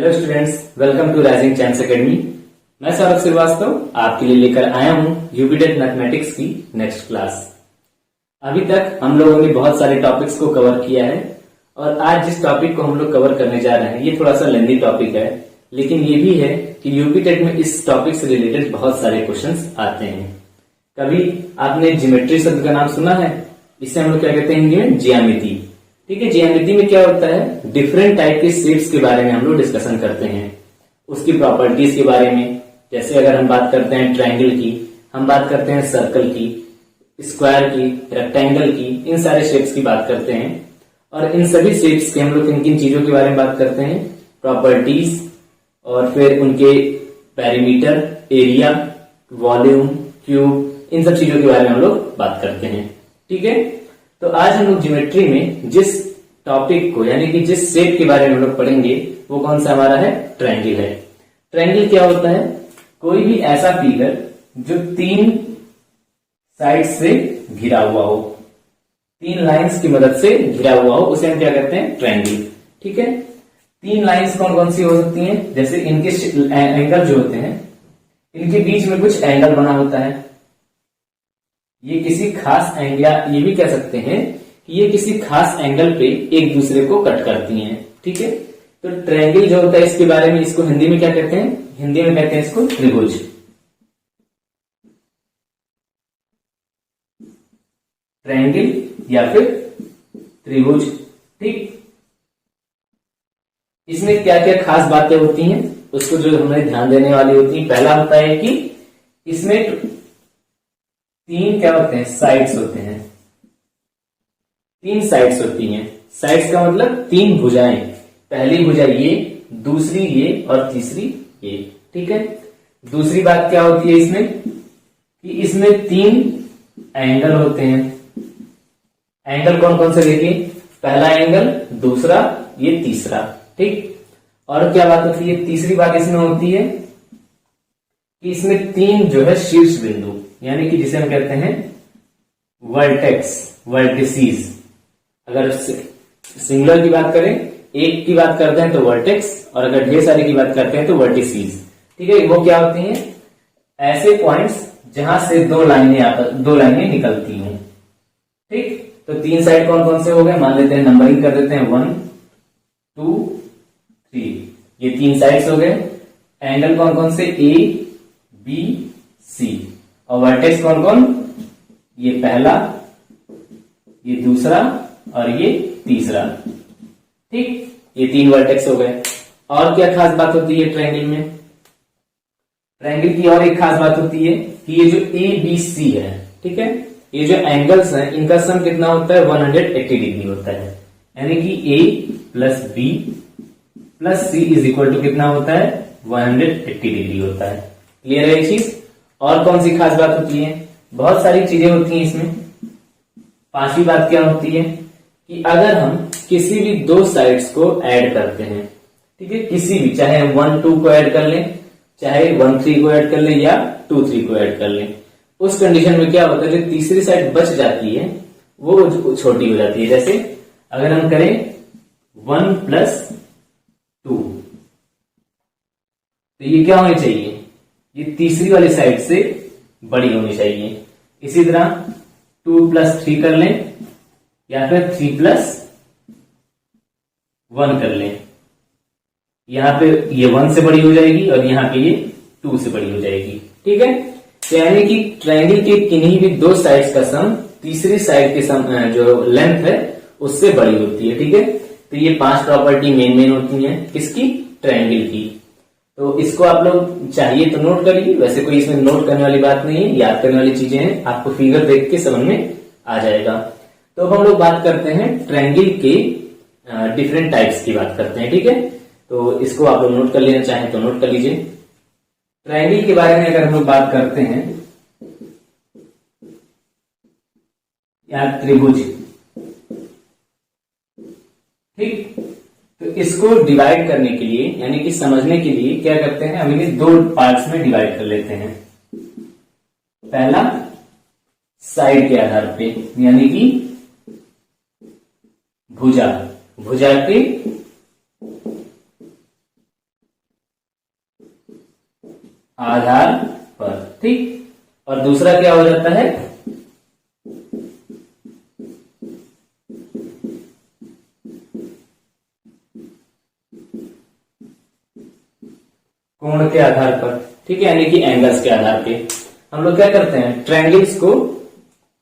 Hello students, welcome to Rising Chance Academy. मैं सौरभ श्रीवास्तव आपके लिए लेकर आया हूं यूपीटेट मैथमेटिक्स की नेक्स्ट क्लास। अभी तक हम लोगों ने बहुत सारे टॉपिक्स को कवर किया है और आज जिस टॉपिक को हम लोग कवर करने जा रहे हैं ये थोड़ा सा लेंथी टॉपिक है, लेकिन ये भी है कि यूपीटेट में इस टॉपिक से रिलेटेड बहुत सारे क्वेश्चंस आते हैं। कभी आपने ज्योमेट्री शब्द का नाम सुना है? इसे हम लोग क्या कहते हैं हिंदी में? ज्यामिति। ठीक है, ज्यामिति में क्या होता है, डिफरेंट टाइप के शेप्स के बारे में हम लोग डिस्कशन करते हैं, उसकी प्रॉपर्टीज के बारे में। जैसे अगर हम बात करते हैं ट्रायंगल की, हम बात करते हैं सर्कल की, स्क्वायर की, रेक्टेंगल की, इन सारे शेप्स की बात करते हैं। और इन सभी शेप्स के हम लोग किन किन चीजों के बारे में बात करते हैं, प्रॉपर्टीज, और फिर उनके पेरीमीटर, एरिया, वॉल्यूम, क्यूब, इन सब चीजों के बारे में हम लोग बात करते हैं। ठीक है, तो आज हम लोग ज्योमेट्री में जिस टॉपिक को यानी कि जिस शेप के बारे में हम लोग पढ़ेंगे वो कौन सा हमारा है? ट्रायंगल है। ट्रायंगल क्या होता है? कोई भी ऐसा फिगर जो 3 साइड से घिरा हुआ हो, 3 लाइंस की मदद से घिरा हुआ हो, उसे हम क्या कहते हैं? ट्रायंगल। ठीक है, 3 लाइंस कौन कौन सी हो सकती हैं? जैसे इनके एंगल जो होते हैं, इनके बीच में कुछ एंगल बना होता है, ये किसी खास एंगल, या ये भी कह सकते हैं कि ये किसी खास एंगल पे एक दूसरे को कट करती हैं। ठीक है, तो ट्रायंगल जो होता है इसके बारे में, इसको हिंदी में क्या कहते हैं? हिंदी में कहते हैं इसको त्रिभुज। ट्रायंगल या फिर त्रिभुज। ठीक, इसमें क्या क्या खास बातें होती हैं उसको जो हमें ध्यान देने वाली होती है। पहला होता है कि इसमें 3 क्या होते हैं? साइड्स होते हैं। 3 साइड्स होती हैं। साइड्स का मतलब 3 भुजाएं, पहली भुजा ये, दूसरी ये और तीसरी ये। ठीक है, दूसरी बात क्या होती है इसमें कि इसमें 3 एंगल होते हैं। एंगल कौन कौन से देखिए, पहला एंगल, दूसरा, ये तीसरा। ठीक, और क्या बात होती है? तीसरी बात इसमें होती है कि इसमें 3 जो है शीर्ष बिंदु, यानी कि जिसे हम कहते हैं वर्टेक्स, वर्टिसीज। अगर सिंगुलर की बात करें, एक की बात करते हैं तो वर्टेक्स, और अगर ढेर सारी की बात करते हैं तो वर्टिसीज। ठीक है, वो क्या होती हैं? ऐसे पॉइंट्स जहां से 2 लाइनें निकलती हूं। ठीक, तो 3 साइड कौन कौन से हो गए? मान लेते हैं, नंबरिंग कर देते हैं, 1 2 3, ये 3 साइड्स हो गए। एंगल कौन कौन से? A B C. और वर्टेक्स कौन कौन? ये पहला, ये दूसरा और ये तीसरा। ठीक, ये 3 वर्टेक्स हो गए। और क्या खास बात होती है ट्रायंगल में? ट्रायंगल की और एक खास बात होती है कि ये जो ए बी सी है, ठीक है, ये जो एंगल्स हैं इनका सम कितना होता है? 180 डिग्री होता है। यानी कि A plus B plus C is equal to कितना होता है? 180 डिग्री होता है। क्लियर है ये चीज? और कौन सी खास बात होती है? बहुत सारी चीजें होती हैं इसमें। 5वीं बात क्या होती है कि अगर हम किसी भी 2 साइड्स को ऐड करते हैं, ठीक है, किसी भी, चाहे 1 2 को ऐड कर लें, चाहे 1 3 को ऐड कर लें, या 2 3 को ऐड कर लें, उस कंडीशन में क्या होता है, जो तीसरी साइड बच जाती है वो छोटी हो जाती है। जैसे अगर हम करें 1 + 2, तो ये क्या होनी चाहिए? ये तीसरी वाली साइड से बड़ी होनी चाहिए। इसी तरह 2 + 3 कर लें, या फिर 3 + 1 कर लें। यहां पे ये 1 से बड़ी हो जाएगी और यहां पे ये 2 से बड़ी हो जाएगी। ठीक है, तो यानी कि ट्रायंगल के किन्हीं भी 2 साइड्स का सम तीसरी साइड के सम जो लेंथ है उससे बड़ी होती है। ठीक है, तो ये 5 प्रॉपर्टी मेन होती हैं किसकी? ट्रायंगल की। तो इसको आप लोग चाहिए तो नोट करिए, वैसे कोई इसमें नोट करने वाली बात नहीं है, याद करने वाली चीजें हैं, आपको फिगर देख के समझ में आ जाएगा। तो अब हम लोग बात करते हैं ट्रायंगल के डिफरेंट टाइप्स की बात करते हैं। ठीक है, तो इसको आप लोग नोट कर लेना चाहें तो नोट कर लीजिए। ट्रायंगल के बारे में अगर हम लोग बात करते हैं, या त्रिभुज, ठीक, तो इसको डिवाइड करने के लिए यानी कि समझने के लिए क्या करते हैं, हम इन्हें 2 पार्ट्स में डिवाइड कर लेते हैं। पहला साइड के आधार पे, यानी कि भुजा, भुजा के आधार पर, ठीक। और दूसरा क्या हो जाता है, कोण के आधार पर, ठीक है, यानी कि एंगल्स के आधार पे हम लोग क्या करते हैं, ट्रायंगल्स को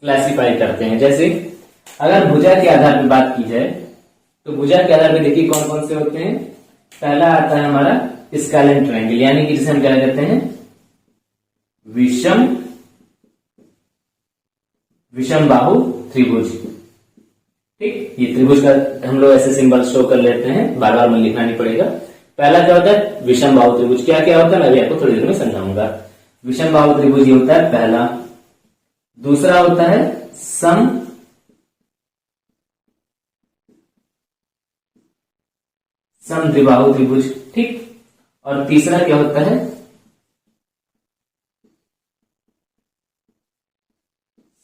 क्लासिफाई करते हैं। जैसे अगर भुजा के आधार पर बात की जाए तो भुजा के आधार पर देखिए कौन कौन से होते हैं। पहला आता है हमारा स्केलेन ट्रायंगल, यानी कि जिसे हम क्या कहते हैं, विषम बाहु त्रिभुज, ठीक। ये त्रिभुज का हम लोग ऐसे सिंबल शो कर लेते हैं, बार बार में लिखना नहीं पड़ेगा। पहला क्या होता है, विषम बाहु त्रिभुज। क्या क्या होता है मैं अभी आपको थोड़ी देर में समझाऊंगा। विषम बाहु त्रिभुज ये होता है पहला। दूसरा होता है सम द्विबाहु त्रिभुज, ठीक। और तीसरा क्या होता है,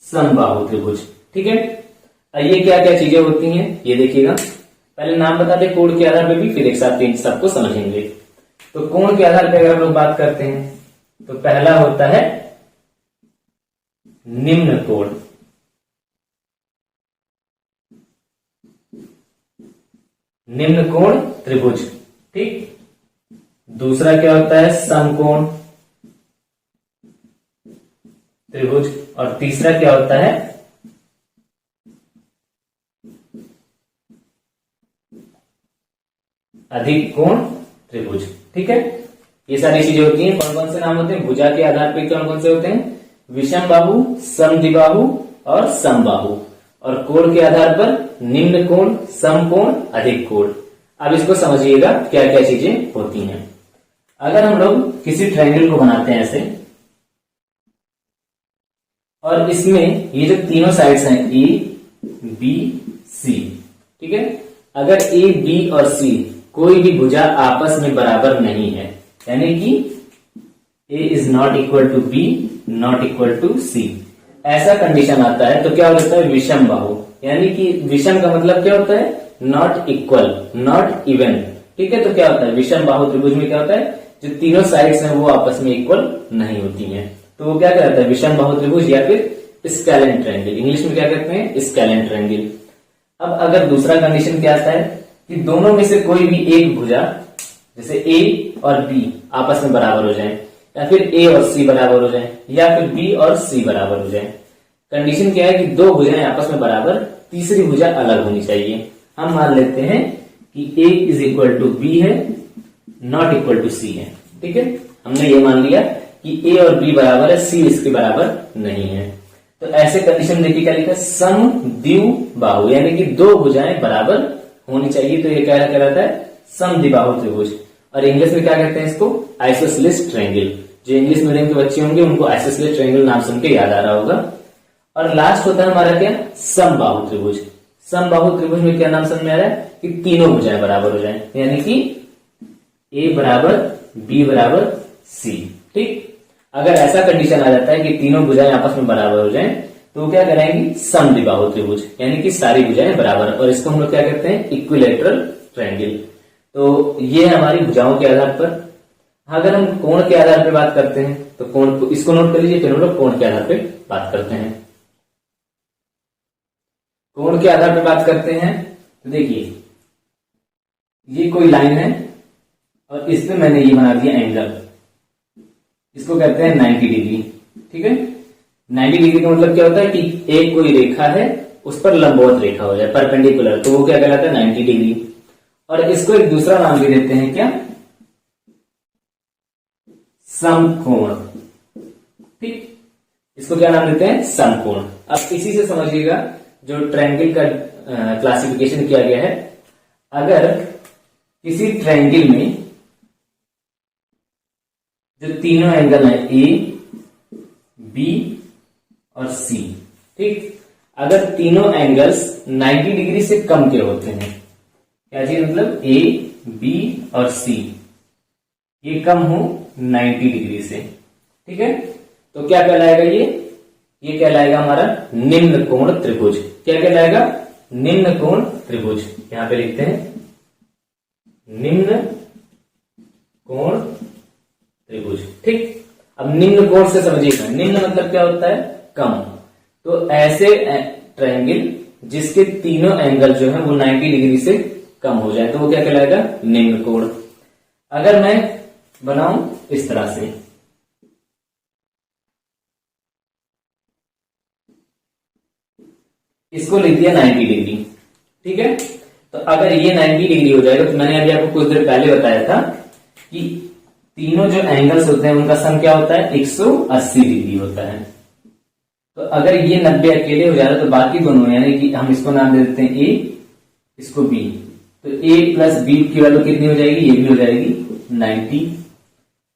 समबाहु त्रिभुज, ठीक है। ये क्या क्या चीजें होती हैं ये देखिएगा। पहले नाम बताते कोण के आधार पे भी, फिर एक साथ इन सबको समझेंगे। तो कोण के आधार पे अगर हम लोग बात करते हैं तो पहला होता है निम्न कोण, निम्न कोण त्रिभुज, ठीक। दूसरा क्या होता है, समकोण त्रिभुज। और तीसरा क्या होता है, अधिक कोण त्रिभुज, ठीक है। ये सारी चीजें होती हैं। कौन कौन से नाम होते हैं भुजा के आधार पर, कौन कौन से होते हैं, विषम बाहु, समद्विबाहु और समबाहु। और कोण के आधार पर निम्न कोण, समकोण, अधिक कोण। अब इसको समझिएगा क्या क्या चीजें होती हैं। अगर हम लोग किसी ट्रायंगल को बनाते हैं ऐसे, और इसमें ये जो तीनों साइड्स हैं ए बी सी, ठीक है। अगर ए बी और सी कोई भी भुजा आपस में बराबर नहीं है, यानी कि A is not equal to B, not equal to C, ऐसा कंडीशन आता है तो क्या हो जाता है, विषम बाहु। यानी कि विषम का मतलब क्या होता है, नॉट इक्वल, नॉट इवन, ठीक है। तो क्या होता है, विषम बाहु त्रिभुज में क्या होता है, जो तीनों साइड्स हैं वो आपस में इक्वल नहीं होती हैं, तो वो क्या कहलाता है, विषम बाहु त्रिभुज या फिर स्केलेन ट्रायंगल। इंग्लिश में क्या कहते हैं, स्केलेन ट्रायंगल। अब अगर दूसरा कंडीशन क्या आता है कि दोनों में से कोई भी एक भुजा, जैसे ए और बी आपस में बराबर हो जाए, या फिर ए और सी बराबर हो जाए, या फिर बी और सी बराबर हो जाए। कंडीशन क्या है कि दो भुजाएं आपस में बराबर, तीसरी भुजा अलग होनी चाहिए। हम मान लेते हैं कि A is equal to B है, नॉट इक्वल टू सी है, ठीक है। हमने ये मान लिया कि ए और बी बराबर है, सी इसके बराबर नहीं है। तो ऐसे कंडीशन देखिए क्या लिखा है, समद्विबाहु, यानी कि दो भुजाएं बराबर होनी चाहिए। तो ये क्या कहलाता है, समद्विबाहु त्रिभुज। और इंग्लिश में क्या कहते हैं इसको, आइसोसेलेस ट्रायंगल। जो इंग्लिश मीडियम के बच्चे होंगे उनको आइसोसेलेस ट्रायंगल नाम सुन के याद आ रहा होगा। और लास्ट होता है हमारा क्या, समबाहु त्रिभुज। समबाहु त्रिभुज में क्या नाम समझ में आ रहा है कि तीनों भुजाएं बराबर हो जाएं, यानी कि ए बराबर बी बराबर सी, ठीक। अगर ऐसा कंडीशन आ जाता है कि तीनों भुजाएं आपस में बराबर हो जाएं तो क्या कराएंगे, समद्विबाहु त्रिभुज, यानी कि सारी भुजाएं बराबर। और इसको हम लोग क्या कहते हैं, इक्विलैटरल ट्रायंगल। तो ये हमारी भुजाओं के आधार पर। अगर हम कोण के आधार पर बात करते हैं तो कोण को इसको नोट कर लीजिए, फिर हम लोग कोण के आधार पर बात करते हैं। कोण के आधार पर बात करते हैं तो देखिए ये कोई लाइन है और इस पे मैंने ये बना दिया एंगल, इसको कहते हैं 90 डिग्री, ठीक है। 90 डिग्री का मतलब क्या होता है कि एक कोई रेखा है उस पर लंबवत रेखा हो जाए, परपेंडिकुलर, तो वो क्या कहलाता है 90 डिग्री। और इसको एक दूसरा नाम भी देते हैं क्या, समकोण, ठीक। इसको क्या नाम देते हैं, समकोण। अब इसी से समझिएगा जो ट्रायंगल का क्लासिफिकेशन किया गया है। अगर किसी ट्रायंगल में जो तीनों एंगल है ए बी और सी, ठीक, अगर तीनों एंगल्स 90 डिग्री से कम के होते हैं, क्या चीज मतलब, ए बी और सी ये कम हो 90 डिग्री से, ठीक है, तो क्या कहलाएगा ये कहलाएगा हमारा निम्न कोण त्रिभुज। क्या कहलाएगा, निम्न कोण त्रिभुज। यहां पे लिखते हैं निम्न कोण त्रिभुज, ठीक। अब निम्न कोण से समझिएगा, निम्न मतलब क्या होता है, कम। तो ऐसे ट्रायंगल जिसके तीनों एंगल जो है वो 90 डिग्री से कम हो जाए तो वो क्या कहलाएगा, निम्न कोण। अगर मैं बनाऊं इस तरह से, इसको लिख दिया 90 डिग्री, ठीक है। तो अगर ये 90 डिग्री हो जाएगा, तो मैंने अभी आपको कुछ देर पहले बताया था कि तीनों जो एंगल्स होते हैं उनका सम क्या होता है, 180 डिग्री होता है। तो अगर ये 90 अकेले हो जा रहा है तो बाकी दोनों, यानी कि हम इसको नाम दे देते हैं ए, इसको बी, तो ए प्लस बी की वैल्यू कितनी हो जाएगी, ये भी हो जाएगी 90,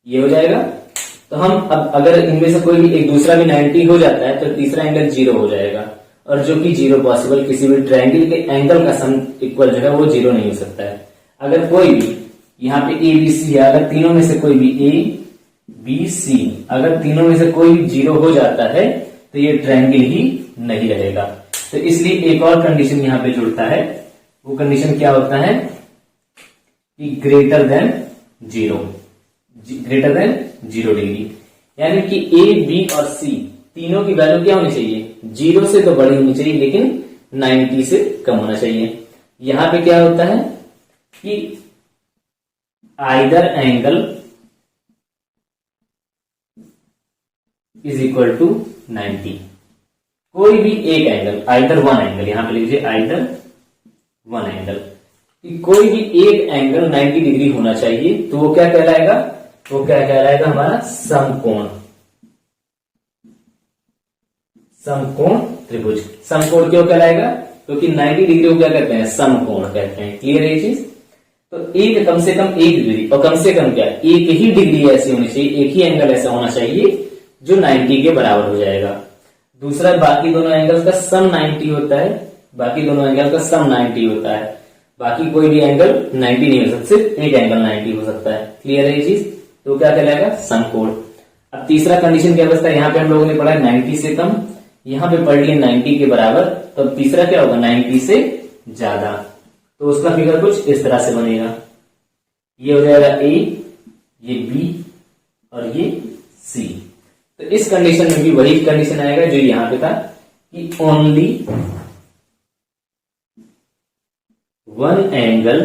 ये हो जाएगा। तो हम अब अगर इनमें से कोई भी एक दूसरा भी 90 हो जाता है तो तीसरा एंगल 0 हो जाएगा, और जो कि 0 पॉसिबल, किसी भी ट्रायंगल के एंगल का सम इक्वल जो है वो 0 नहीं हो सकता है। अगर कोई भी यहाँ पे ए बी सी है, अगर तीनों में से कोई भी ए बी सी, अगर तीनों में से कोई भी 0 हो जाता है तो ये ट्रायंगल ही नहीं रहेगा। तो इसलिए एक और कंडीशन यहाँ पे जुड़ता है, वो कंडीशन क्या होता है कि greater than 0, greater than 0 degree, यानी कि ए बी और सी तीनों की वैल्यू क्या होनी चाहिए, 0 से तो बड़ी होनी चाहिए लेकिन 90 से कम होना चाहिए। यहां पे क्या होता है कि either angle is equal to 90, कोई भी एक एंगल, आइदर वन एंगल, यहां पे लिखिए आइदर वन एंगल, कि कोई भी एक एंगल 90 डिग्री होना चाहिए, तो वो क्या कहलाएगा, वो क्या कहलाएगा, हमारा समकोण, समकोण त्रिभुज। समकोण क्यों कहलाएगा, क्योंकि 90 डिग्री को क्या कहते हैं, समकोण कहते हैं। क्लियर है ये चीज। तो एक कम से कम एक डिग्री, और कम से कम क्या, एक ही डिग्री ऐसी होनी चाहिए, एक ही एंगल ऐसा होना चाहिए जो 90 के बराबर हो जाएगा। दूसरा, बाकी दोनों एंगल का सम 90 होता है, बाकी दोनों एंगल का सम 90 होता है, बाकी कोई भी एंगल 90 नहीं हो सकता, सिर्फ एक एंगल 90 हो सकता है। क्लियर है ये चीज। तो क्या कहलाएगा, समकोण। अब तीसरा कंडीशन क्या बचता है, यहाँ पे हम लोगों ने पढ़ा 90 से कम, यहां पे पढ़ लिया 90 के बराबर, तो तीसरा क्या होगा, 90 से ज्यादा। तो उसका फिगर कुछ इस तरह से बनेगा, ये हो जाएगा ए, ये बी और ये सी। तो इस कंडीशन में भी वही कंडीशन आएगा जो यहां पे था कि only one angle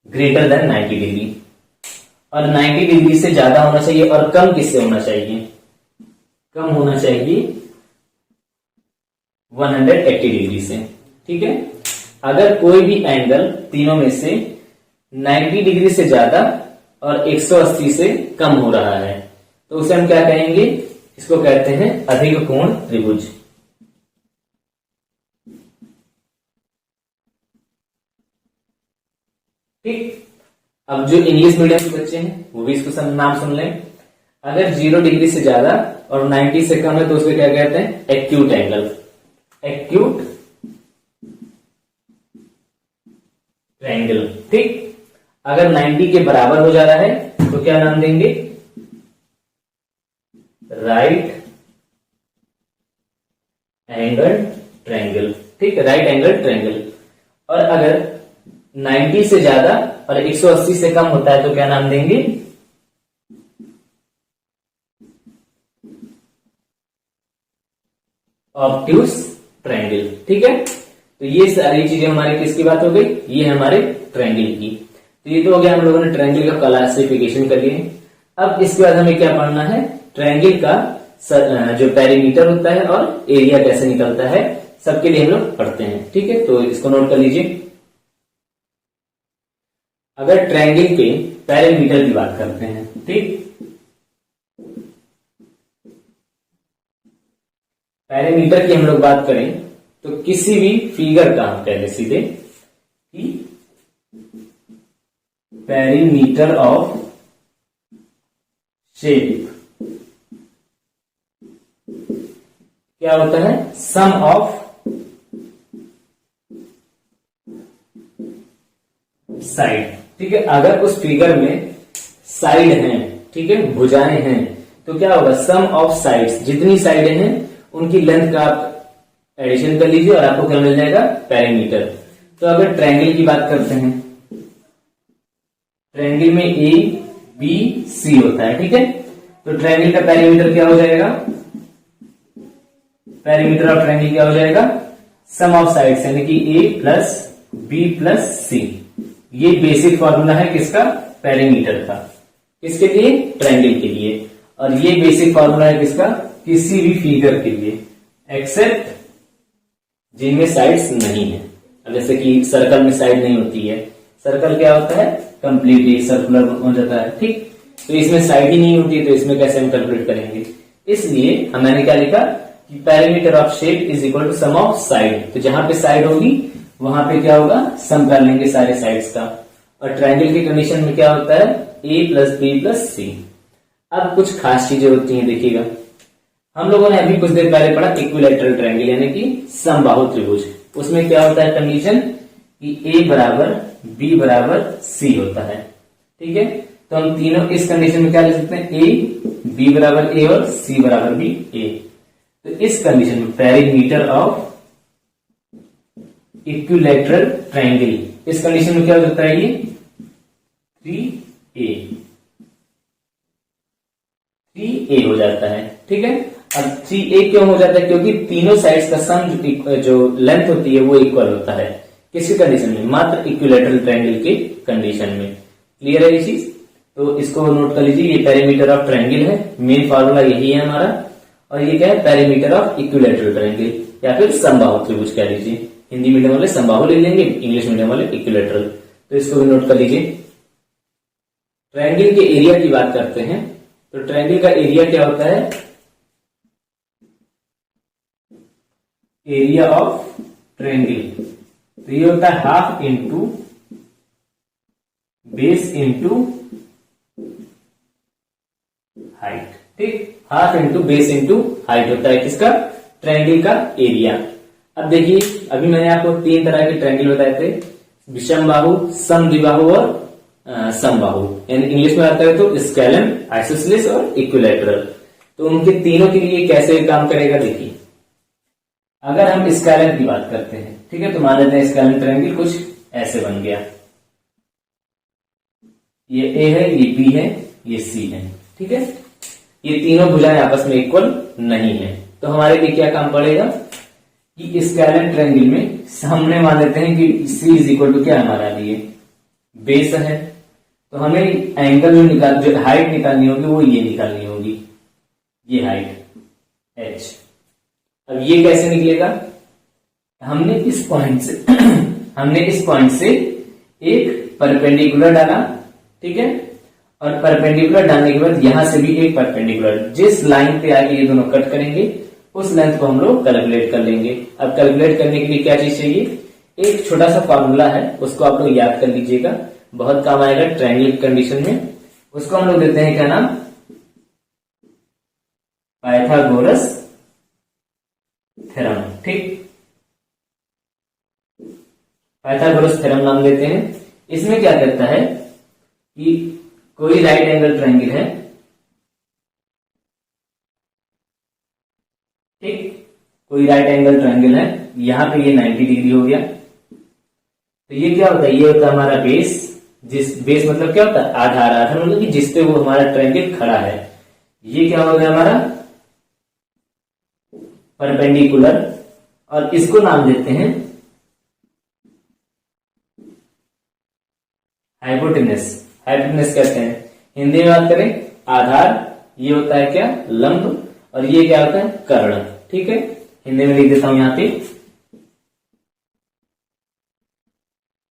greater than 90 degree, और 90 डिग्री से ज्यादा होना चाहिए, और कम किससे होना चाहिए, कम होना चाहिए 180 डिग्री से। ठीक है। अगर कोई भी एंगल तीनों में से 90 डिग्री से ज्यादा और 180 से कम हो रहा है तो उसे हम क्या कहेंगे, इसको कहते हैं अधिक कोण त्रिभुज। ठीक। अब जो इंग्लिश मीडियम के बच्चे हैं वो भी इसको नाम सुन लें। अगर 0 डिग्री से ज्यादा और 90 से कम है तो उसको क्या कहते हैं, एक्यूट एंगल, एक्यूट ट्रायंगल। ठीक। अगर 90 के बराबर हो जा रहा है तो क्या नाम देंगे, राइट एंगल ट्रायंगल। ठीक है, राइट एंगल ट्रायंगल। और अगर 90 से ज्यादा और 180 से कम होता है तो क्या नाम देंगे, ऑब्ट्यूस ट्रायंगल। ठीक है। तो ये सारी चीजें हमारी किसकी बात हो गई, ये हमारे ट्रायंगल की। तो ये तो हो गया, हम लोगों ने ट्रायंगल का क्लासिफिकेशन कर लिए। अब इसके बाद हमें क्या पढ़ना है, ट्रायंगल का जो पेरीमीटर होता है और एरिया कैसे निकलता है, सबके लिए हम लोग पढ़ते हैं। ठीक है, तो इसको नोट कर लीजिए। अगर ट्रायंगल के पेरीमीटर की बात करते हैं, ठीक, पेरीमीटर की हम लोग बात करें तो किसी भी फिगर का हम कह दें सीधे कि पेरीमीटर ऑफ शेप क्या होता है, सम ऑफ साइड। ठीक है। अगर उस फिगर में साइड हैं, ठीक है, भुजाएं हैं, तो क्या होगा, सम ऑफ साइड्स, जितनी साइडें हैं उनकी लेंथ का आप एडिशन कर लीजिए और आपको क्या मिल जाएगा, पेरीमीटर। तो अगर ट्रायंगल की बात करते हैं ट्रायंगल में ए बी सी होता है, ठीक है। तो ट्रायंगल का पेरीमीटर क्या हो जाएगा, पेरीमीटर ऑफ ट्रायंगल क्या हो जाएगा, सम ऑफ साइड्स यानी कि ए प्लस बी प्लस सी। ये बेसिक फॉर्मूला है किसका, पेरीमीटर का, किसके लिए, ट्रायंगल के लिए। और ये बेसिक फॉर्मूला है किसका, किसी भी फिगर के लिए एक्सेप्ट जिनमें साइड्स नहीं है। अब जैसे कि सर्कल में साइड नहीं होती है, सर्कल क्या होता है, कंप्लीटली सर्कुलर हो जाता है, ठीक। तो इसमें साइड ही नहीं होती है, तो इसमें कैसे हम कैलकुलेट करेंगे। इसलिए मैंने क्या लिखा कि perimeter of shape is equal to sum of side. तो जहां पे साइड होगी वहां पे क्या होगा, सम कर लेंगे सारे साइड्स का। और ट्रायंगल की कंडीशन में क्या होता है, ए प्लस बी प्लस सी। अब कुछ खास चीजें होती हैं, देखिएगा। हम लोगों ने अभी कुछ देर पहले पढ़ा इक्विलैटरल ट्रायंगल यानी कि समबाहु त्रिभुज। उसमें क्या होता है कंडीशन कि ए बराबर बी बराबर सी होता है, ठीक है। तो हम तीनों इस कंडीशन में क्या ले सकते हैं, ए बी बराबर ए और सी बराबर बी ए। तो इस कंडीशन में पेरीमीटर ऑफ इक्विलैटरल ट्रायंगल, इस कंडीशन में क्या हो जाता है, ये 3a 3a हो जाता है, ठीक है। अब 3a क्यों हो जाता है, क्योंकि तीनों साइड्स का सम जो लेंथ होती है वो इक्वल होता है। किसकी कंडीशन में, मात्र इक्विलैटरल ट्रायंगल के कंडीशन में। क्लियर है ये चीज, तो इसको नोट कर लीजिए। ये पेरीमीटर ऑफ ट्रायंगल है, मेन फार्मूला यही है हमारा। और ये क्या है, पेरीमीटर ऑफ इक्विलैटरल ट्रायंगल या फिर समबाहु त्रिभुज कह लीजिए। हिंदी मीडियम वाले समबाहु ले लेंगे, इंग्लिश मीडियम वाले इक्विलैटरल। तो इसको भी नोट कर लीजिए। ट्रायंगल के एरिया की बात करते हैं, तो ट्रायंगल का एरिया क्या होता है, एरिया ऑफ ट्रायंगल। तो ये होता है half into base into height, ठीक। Half into base into height होता है किसका, ट्रायंगल का एरिया। अब देखिए, अभी मैंने आपको तीन तरह के ट्रायंगल बताए थे, विषमबाहु, समद्विबाहु और समबाहु। यानी इंग्लिश में आता है तो स्केलन, आइसोसेलेस और इक्विलैटरल। तो उनके तीनों के लिए कैसे काम करेगा, देखिए। अगर हम स्केलन की बात करते हैं, ठीक है, तो मान लेते हैं स्केलन ट्रायंगल कुछ ऐसे बन गया। ये ए है, ये बी है, ये सी है, ठीक है। ये तीनों भुजाएं आपस में इक्वल नहीं है, तो हमारे लिए क्या काम पड़ेगा कि स्केलन ट्रायंगल में हमने मान लेते हैं कि सी इज इक्वल टू क्या हमारा लिए बेस है। तो हमें एंगल जो हाइट निकालनी होगी वो ये निकालनी होगी, ये हाइट h। अब ये कैसे निकलेगा, हमने इस पॉइंट से एक परपेंडिकुलर डाला, ठीक है। और परपेंडिकुलर डालने के बाद यहां से भी एक परपेंडिकुलर, जिस लाइन पे आके ये दोनों कट करेंगे उस लेंथ को हम लोग कैलकुलेट कर लेंगे। अब कैलकुलेट करने के लिए क्या चीज चाहिए, एक छोटा सा फॉर्मूला है, उसको आप लोग याद कर लीजिएगा, बहुत काम आएगा ट्रायंगल कंडीशन में। उसको हम लोग देते हैं क्या नाम, पाइथागोरस थ्योरम, ठीक। पाइथागोरस थ्योरम नाम देते हैं। इसमें क्या करता है कि कोई राइट एंगल ट्रायंगल है, ठीक, कोई राइट एंगल ट्रायंगल है, यहां पे ये 90 डिग्री हो गया। तो ये क्या होता है, ये होता है हमारा बेस। जिस बेस मतलब क्या होता है, आधार। आधार मतलब कि जिस पे वो हमारा ट्रायंगल खड़ा है। ये क्या हो गया हमारा परपेंडिकुलर, और इसको नाम देते हैं हाइपोटेनस। हाइपोटेनस कहते हैं, हिंदी में बात करें आधार, ये होता है क्या लंब, और ये क्या होता है कर्ण, ठीक है। हिंदी में लिख देता हूं यहां पे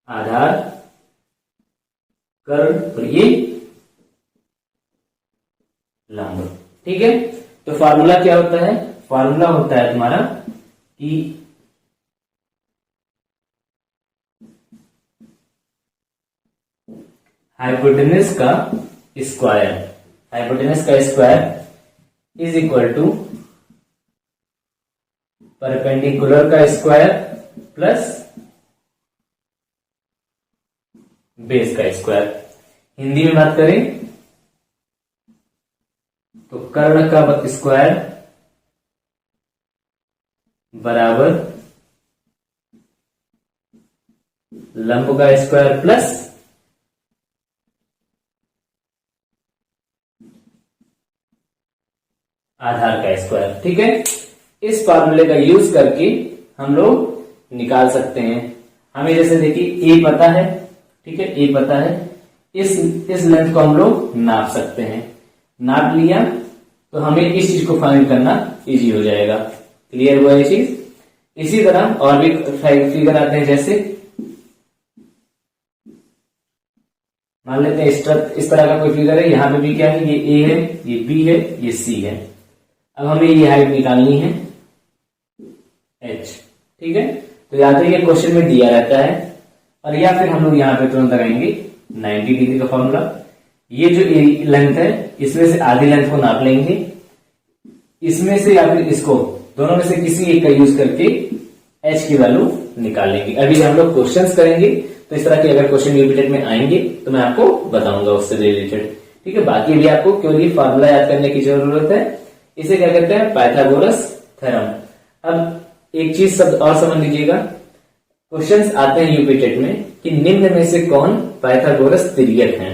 आधार, कर्ण और ये लंब, ठीक है। तो फार्मूला क्या होता है, फार्मूला होता है तुम्हारा कि हाइपोटेनस का स्क्वायर, हाइपोटेनस का square is equal to perpendicular का स्क्वायर प्लस बेस का स्क्वायर। हिंदी में बात करें तो कर्ण का स्क्वायर बराबर लंब का स्क्वायर प्लस आधार का स्क्वायर। ठीक है, इस फॉर्मूले का यूज करके हम लोग निकाल सकते हैं। हमें जैसे देखिए ए पता है, ठीक है, ए पता है, इस लेंथ को हम लोग नाप सकते हैं। नाप लिया तो हमें इस चीज को फाइंड करना इजी हो जाएगा। क्लियर हुआ ये चीज। इसी तरह और भी फिगर आते हैं, जैसे मान लेते हैं इस तरह का कोई फिगर है। यहाँ पे भी क्या है, ये ए है, ये बी है, ये सी है। अब हमें ये हाइट निकालनी है h। ठीक है, तो या तो ये क्वेश्चन में दिया रहता है और या फिर हम लोग यहाँ पे तुरंत लगाएंगे 90 डिग्री का फॉर्मूला। ये जो लेंथ है इसमें से आधी लेंथ को नाप लेंगे, इसमें से या फिर इसको, दोनों में से किसी एक का यूज करके h की वैल्यू निकाल लेंगे। अभी हम लोग क्वेश्चंस करेंगे तो इस तरह के अगर क्वेश्चन यूपीटेट में आएंगे तो मैं आपको बताऊंगा उससे रिलेटेड। ठीक है, बाकी भी आपको केवल ये फॉर्मूला याद करने की जरूरत है। इसे क्या कहते हैं, पाइथागोरस थ्योरम। अब एक चीज सब और समझ लीजिएगा, क्वेश्चंस आते हैं यूपीटेट में कि निम्न में से कौन पाइथागोरस तिर्यक है।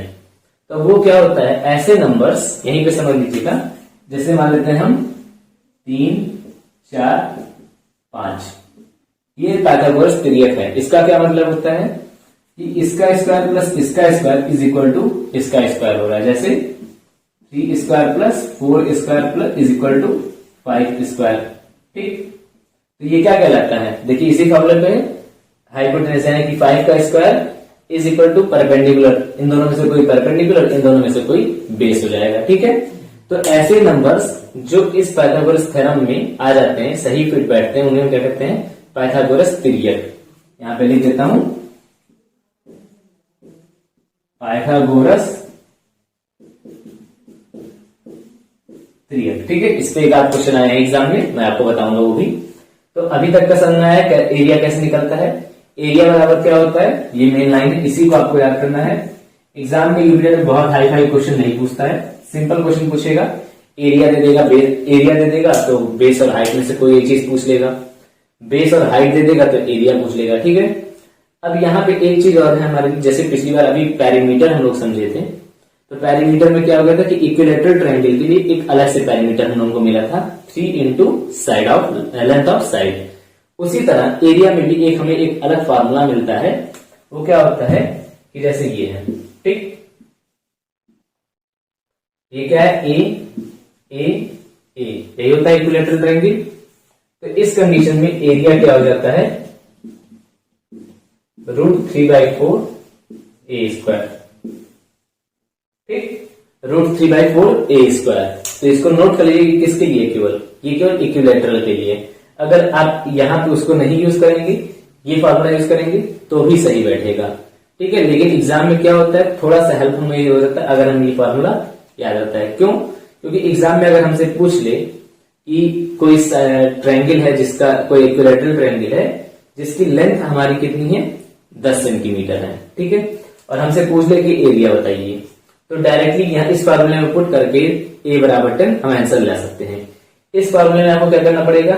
तो वो क्या होता है, ऐसे नंबर्स यहीं पे समझ लीजिएगा, जैसे मान लेते हैं हम 3, 4, 5, ये पाइथागोरस तिर्यक है। इसका क्या मतलब होता है कि इसका स्क्वायर प्लस इसका स्क्वायर इज इक्वल टू इसका स्क्वायर हो रहा है। जैसे 3 square plus 4 square plus is equal to 5 square. ठीक, तो ये क्या कहलाता है, देखिए इसी फॉर्मूले पे हाइपोटेन्यूस यानी कि 5 का square is equal to perpendicular, इन दोनों में से कोई परपेंडिकुलर, इन दोनों में से कोई बेस हो जाएगा। ठीक है, तो ऐसे नंबर्स जो इस पाइथागोरस थ्योरम में आ जाते हैं, सही फिट बैठते हैं, उन्हें क्या कहते हैं, पाइथागोरस तिर्यक। यहां पे लिख देता हूं पाइथागोरस तिर्यक। ठीक है, इस पे एक आध क्वेश्चन आया है एग्जाम में, मैं आपको बताऊंगा वो भी। तो अभी तक का समझना है एरिया कैसे निकलता है। एरिया बराबर क्या होता है, ये मेन लाइन है, इसी को आपको याद करना है। एग्जाम में यूपीटेट में बहुत हाई फाई क्वेश्चन नहीं पूछता है, सिंपल क्वेश्चन पूछेगा। एरिया दे देगा, एरिया दे देगा तो बेस और हाइट में से कोई एक चीज पूछ लेगा, बेस और हाइट दे देगा तो एरिया पूछ लेगा। ठीक है, अब यहाँ पे एक चीज और है हमारे, जैसे पिछली बार अभी पैरीमीटर हम लोग समझे थे, तो पैरीमीटर में क्या हो गया था कि इक्विलेटरल ट्रायंगल के लिए एक अलग से पैरीमीटर हम लोगों को मिला था, 3 into side of length of side. उसी तरह एरिया में भी एक हमें एक अलग फार्मूला मिलता है। वो क्या होता है कि जैसे ये है, ठीक, ये क्या है, ए यही होता है इक्विलेटरल ट्रायंगल। तो इस कंडीशन में एरिया क्या हो जाता है, √3/4 ए स्क्वायर। ठीक, √3/4 ए स्क्वायर। तो इसको नोट कर लीजिए, किसके लिए, केवल ये केवल इक्विलेटरल के लिए। अगर आप यहां पे उसको नहीं यूज करेंगे, ये फॉर्मूला यूज करेंगे तो भी सही बैठेगा। ठीक है, लेकिन एग्जाम में क्या होता है, थोड़ा सा हेल्प हमें ये हो जाता है अगर हम ये फॉर्मूला याद रहता है। क्यों, क्योंकि एग्जाम में अगर हमसे पूछ ले कि कोई ट्रायंगल है जिसका, कोई इक्विलेटरल ट्रायंगल है जिसकी लेंथ हमारी कितनी है, 10 सेंटीमीटर है। ठीक है, और हमसे पूछ ले कि एरिया बताइए, तो डायरेक्टली यहाँ इस फॉर्मूले में पुट करके a बराबर 10 हम आंसर ला सकते हैं। इस फॉर्मूले में आपको क्या करना पड़ेगा,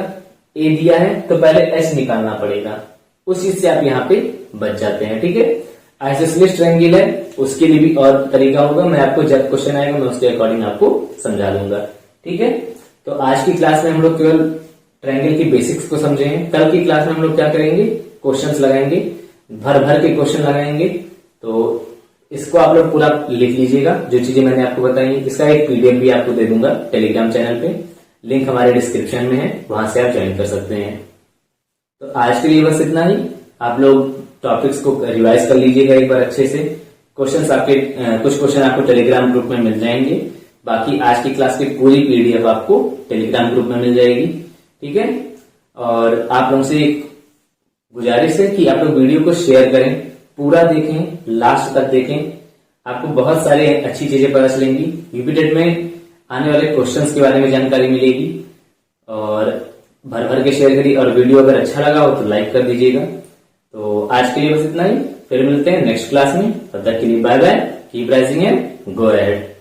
a दिया है तो पहले h निकालना पड़ेगा, उस चीज से आप यहाँ पे बच जाते हैं। ठीक है, आइसोसेलेस ट्रायंगल है उसके लिए भी और तरीका होगा, मैं आपको जब क्वेश्चन आएगा मैं उसके अकॉर्डिंग आपको समझा दूंगा। ठीक है, तो आज की क्लास में हम लोग केवल ट्रायंगल की बेसिक्स को समझे हैं। कल की क्लास में हम लोग क्या करेंगे, क्वेश्चंस लगाएंगे, भर भर के क्वेश्चन लगाएंगे। तो इसको आप लोग पूरा लिख लीजिएगा, जो चीजें मैंने आपको बताई। इसका एक पीडीएफ भी आपको दे दूंगा टेलीग्राम चैनल पे, लिंक हमारे डिस्क्रिप्शन में है, वहां से आप ज्वाइन कर सकते हैं। तो आज के लिए बस इतना ही। आप लोग टॉपिक्स को रिवाइज कर लीजिएगा एक बार अच्छे से। क्वेश्चंस आपके कुछ क्वेश्चन आपको टेलीग्राम ग्रुप में मिल जाएंगे, बाकी आज की क्लास की पूरी पीडीएफ आपको टेलीग्राम ग्रुप में मिल जाएगी। ठीक है, और आप लोगों से एक गुजारिश है कि आप लोग वीडियो को शेयर करें, पूरा देखें, लास्ट तक देखें, आपको बहुत सारे अच्छी चीजें पता चलेंगी। यूपीटेट में आने वाले क्वेश्चंस के बारे में जानकारी मिलेगी। और भर भर के शेयर करिए, और वीडियो अगर अच्छा लगा हो तो लाइक कर दीजिएगा। तो आज के लिए बस इतना ही, फिर मिलते हैं नेक्स्ट क्लास में। तब तक के लिए bye bye, keep rising and go ahead.